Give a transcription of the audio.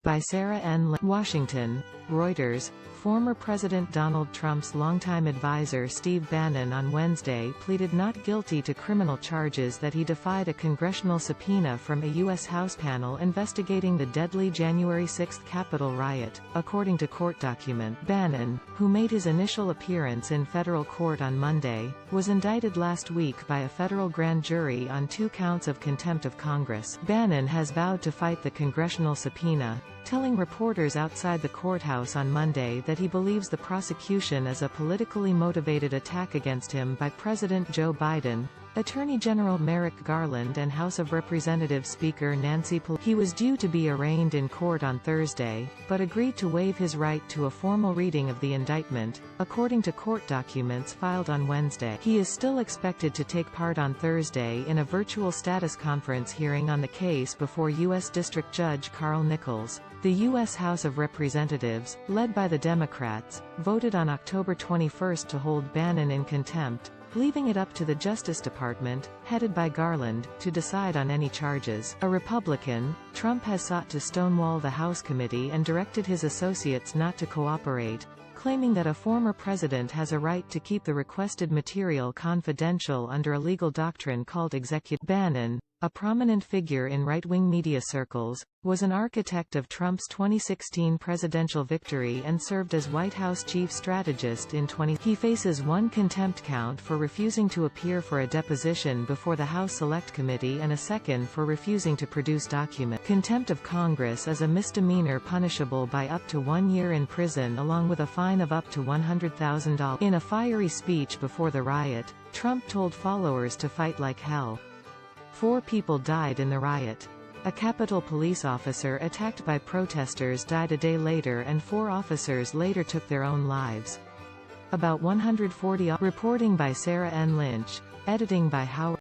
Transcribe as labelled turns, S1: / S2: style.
S1: By Sarah N. Washington, Reuters. Former President Donald Trump's longtime advisor Steve Bannon on Wednesday pleaded not guilty to criminal charges that he defied a congressional subpoena from a U.S. House panel investigating the deadly January 6 Capitol riot, according to court document. Bannon, who made his initial appearance in federal court on Monday, was indicted last week by a federal grand jury on 2 counts of contempt of Congress. Bannon has vowed to fight the congressional subpoena, telling reporters outside the courthouse on Monday that he believes the prosecution is a politically motivated attack against him by President Joe Biden, Attorney General Merrick Garland and House of Representatives Speaker Nancy Pelosi. He was due to be arraigned in court on Thursday, but agreed to waive his right to a formal reading of the indictment, according to court documents filed on Wednesday. He is still expected to take part on Thursday in a virtual status conference hearing on the case before U.S. District Judge Carl Nichols. The U.S. House of Representatives, led by the Democrats, voted on October 21 to hold Bannon in contempt, leaving it up to the Justice Department, headed by Garland, to decide on any charges. A Republican, Trump has sought to stonewall the House committee and directed his associates not to cooperate, claiming that a former president has a right to keep the requested material confidential under a legal doctrine called executive. Bannon, a prominent figure in right-wing media circles, was an architect of Trump's 2016 presidential victory and served as White House chief strategist in 20. He faces 1 contempt count for refusing to appear for a deposition before the House Select Committee and a second for refusing to produce documents. Contempt of Congress is a misdemeanor punishable by up to 1 year in prison along with a fine of up to $100,000. In a fiery speech before the riot, Trump told followers to fight like hell. 4 people died in the riot. A Capitol police officer attacked by protesters died a day later and 4 officers later took their own lives. About 140. Reporting by Sarah N. Lynch. Editing by Howard.